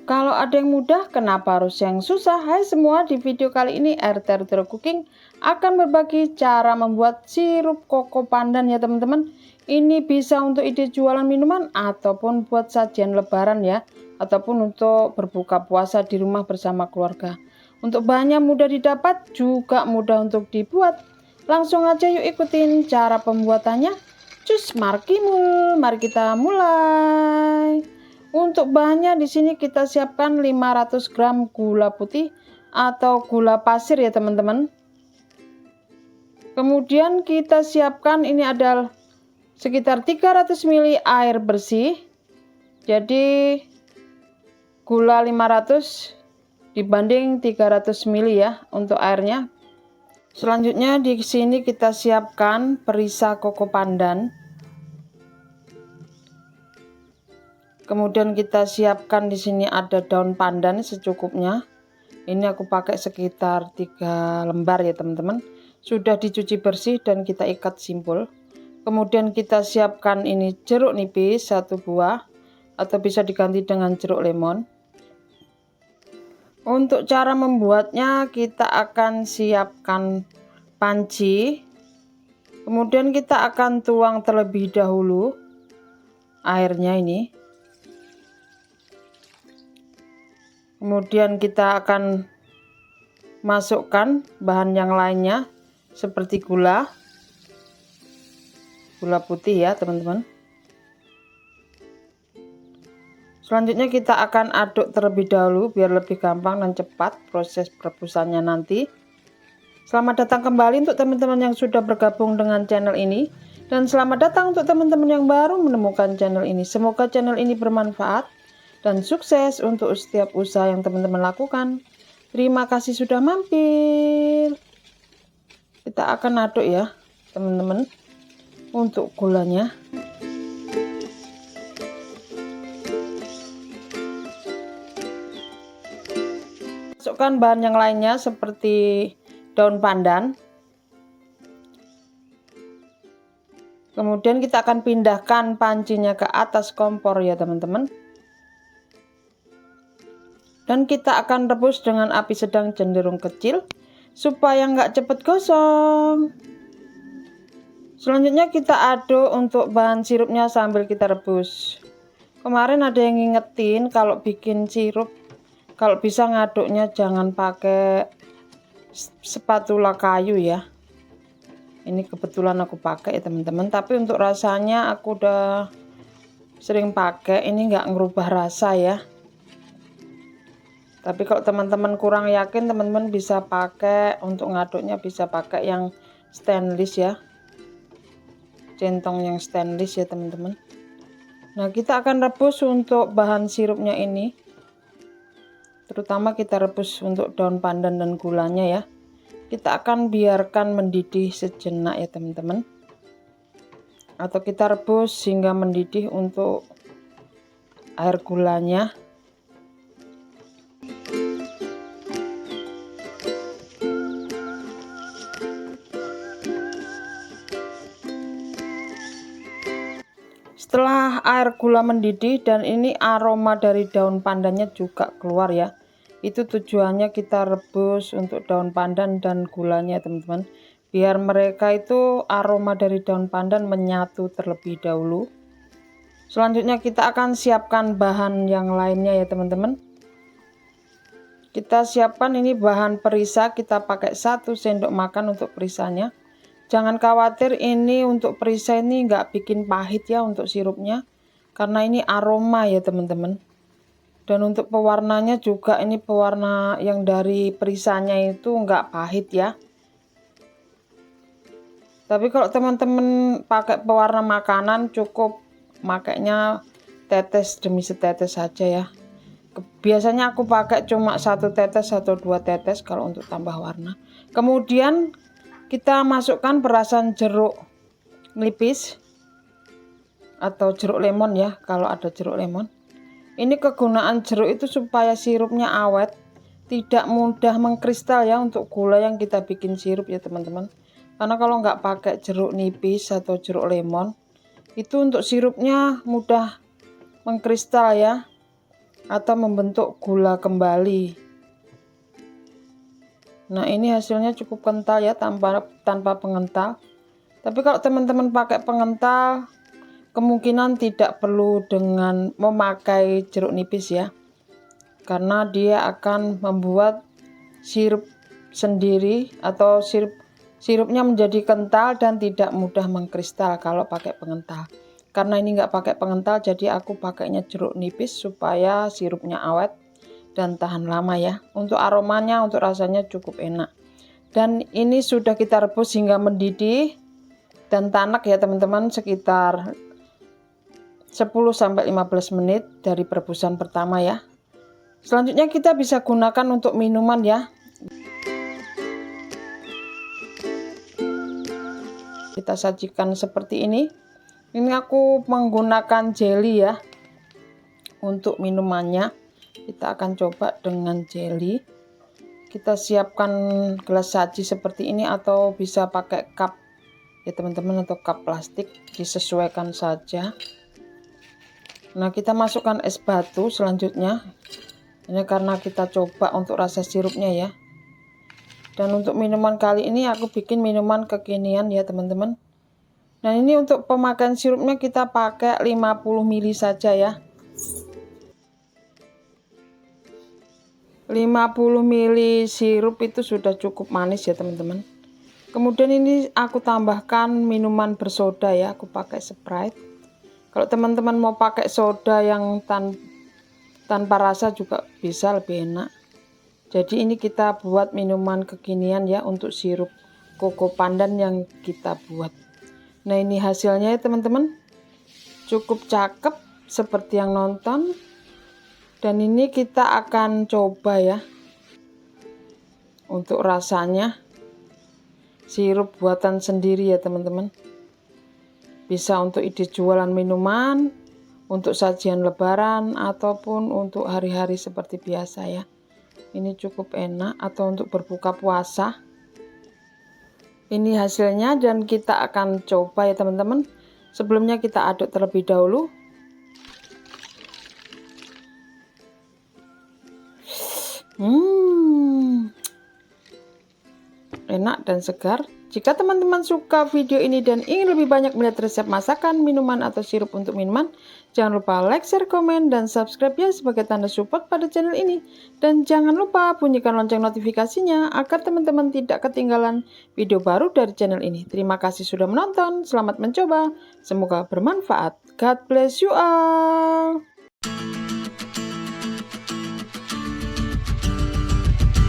Kalau ada yang mudah, kenapa harus yang susah? Hai semua, di video kali ini RT Rutero Cooking akan berbagi cara membuat sirup koko pandan ya teman-teman. Ini bisa untuk ide jualan minuman ataupun buat sajian lebaran ya, ataupun untuk berbuka puasa di rumah bersama keluarga. Untuk bahannya mudah didapat, juga mudah untuk dibuat. Langsung aja yuk ikutin cara pembuatannya. Cus markimul, mari kita mulai. Untuk bahannya di sini kita siapkan 500 gram gula putih atau gula pasir ya teman-teman. Kemudian kita siapkan ini adalah sekitar 300 ml air bersih. Jadi gula 500 dibanding 300 ml ya untuk airnya. Selanjutnya di sini kita siapkan perisa koko pandan. Kemudian kita siapkan di sini ada daun pandan secukupnya. Ini aku pakai sekitar 3 lembar ya teman-teman. Sudah dicuci bersih dan kita ikat simpul. Kemudian kita siapkan ini jeruk nipis 1 buah atau bisa diganti dengan jeruk lemon. Untuk cara membuatnya kita akan siapkan panci. Kemudian kita akan tuang terlebih dahulu airnya ini. Kemudian kita akan masukkan bahan yang lainnya seperti gula putih ya teman-teman. Selanjutnya kita akan aduk terlebih dahulu biar lebih gampang dan cepat proses perebusannya nanti. Selamat datang kembali untuk teman-teman yang sudah bergabung dengan channel ini, dan selamat datang untuk teman-teman yang baru menemukan channel ini. Semoga channel ini bermanfaat dan sukses untuk setiap usaha yang teman-teman lakukan. Terima kasih sudah mampir. Kita akan aduk ya teman-teman untuk gulanya. Masukkan bahan yang lainnya seperti daun pandan. Kemudian kita akan pindahkan pancinya ke atas kompor ya teman-teman. Dan kita akan rebus dengan api sedang cenderung kecil supaya nggak cepet gosong. Selanjutnya kita aduk untuk bahan sirupnya sambil kita rebus. Kemarin ada yang ngingetin kalau bikin sirup, kalau bisa ngaduknya jangan pakai spatula kayu ya. Ini kebetulan aku pakai ya teman-teman, tapi untuk rasanya aku udah sering pakai, ini nggak ngerubah rasa ya. Tapi kalau teman-teman kurang yakin, teman-teman bisa pakai untuk ngaduknya, bisa pakai yang stainless ya, centong yang stainless ya teman-teman. Nah kita akan rebus untuk bahan sirupnya ini, terutama kita rebus untuk daun pandan dan gulanya ya. Kita akan biarkan mendidih sejenak ya teman-teman, atau kita rebus hingga mendidih untuk air gulanya. Setelah air gula mendidih dan ini aroma dari daun pandannya juga keluar ya. Itu tujuannya kita rebus untuk daun pandan dan gulanya teman-teman. Biar mereka itu aroma dari daun pandan menyatu terlebih dahulu. Selanjutnya kita akan siapkan bahan yang lainnya ya teman-teman. Kita siapkan ini bahan perisa, kita pakai 1 sendok makan untuk perisanya. Jangan khawatir, ini untuk perisa ini nggak bikin pahit ya untuk sirupnya, karena ini aroma ya teman-teman. Dan untuk pewarnanya juga ini pewarna yang dari perisanya itu nggak pahit ya. Tapi kalau teman-teman pakai pewarna makanan, cukup makainya tetes demi setetes saja ya. Biasanya aku pakai cuma 1 tetes atau 2 tetes kalau untuk tambah warna. Kemudian kita masukkan perasan jeruk nipis atau jeruk lemon ya, kalau ada jeruk lemon. Ini kegunaan jeruk itu supaya sirupnya awet, tidak mudah mengkristal ya untuk gula yang kita bikin sirup ya teman-teman. Karena kalau nggak pakai jeruk nipis atau jeruk lemon, itu untuk sirupnya mudah mengkristal ya. atau membentuk gula kembali. Nah, ini hasilnya cukup kental ya, tanpa pengental. Tapi kalau teman-teman pakai pengental, kemungkinan tidak perlu dengan memakai jeruk nipis ya, karena dia akan membuat sirup sendiri atau sirupnya menjadi kental dan tidak mudah mengkristal kalau pakai pengental. Karena ini nggak pakai pengental, jadi aku pakainya jeruk nipis supaya sirupnya awet dan tahan lama ya. Untuk aromanya, untuk rasanya cukup enak. Dan ini sudah kita rebus hingga mendidih dan tanak ya teman-teman, sekitar 10-15 menit dari perebusan pertama ya. Selanjutnya kita bisa gunakan untuk minuman ya. Kita sajikan seperti ini. Ini aku menggunakan jelly ya untuk minumannya. Kita akan coba dengan jelly. Kita siapkan gelas saji seperti ini atau bisa pakai cup ya teman-teman, atau cup plastik, disesuaikan saja. Nah, kita masukkan es batu selanjutnya. Ini karena kita coba untuk rasa sirupnya ya. Dan untuk minuman kali ini aku bikin minuman kekinian ya teman-teman. Nah, ini untuk pemakaian sirupnya kita pakai 50 ml saja ya. 50 ml sirup itu sudah cukup manis ya teman-teman. Kemudian ini aku tambahkan minuman bersoda ya, aku pakai Sprite. Kalau teman-teman mau pakai soda yang tanpa rasa juga bisa, lebih enak. Jadi ini kita buat minuman kekinian ya untuk sirup koko pandan yang kita buat. Nah, ini hasilnya ya teman-teman, cukup cakep seperti yang nonton. Dan ini kita akan coba ya untuk rasanya. Sirup buatan sendiri ya teman-teman, bisa untuk ide jualan minuman, untuk sajian lebaran, ataupun untuk hari-hari seperti biasa ya. Ini cukup enak, atau untuk berbuka puasa. Ini hasilnya dan kita akan coba ya teman-teman. Sebelumnya kita aduk terlebih dahulu. Enak dan segar. Jika teman-teman suka video ini dan ingin lebih banyak melihat resep masakan, minuman, atau sirup untuk minuman, jangan lupa like, share, komen, dan subscribe ya sebagai tanda support pada channel ini. Dan jangan lupa bunyikan lonceng notifikasinya agar teman-teman tidak ketinggalan video baru dari channel ini. Terima kasih sudah menonton, selamat mencoba, semoga bermanfaat. God bless you all.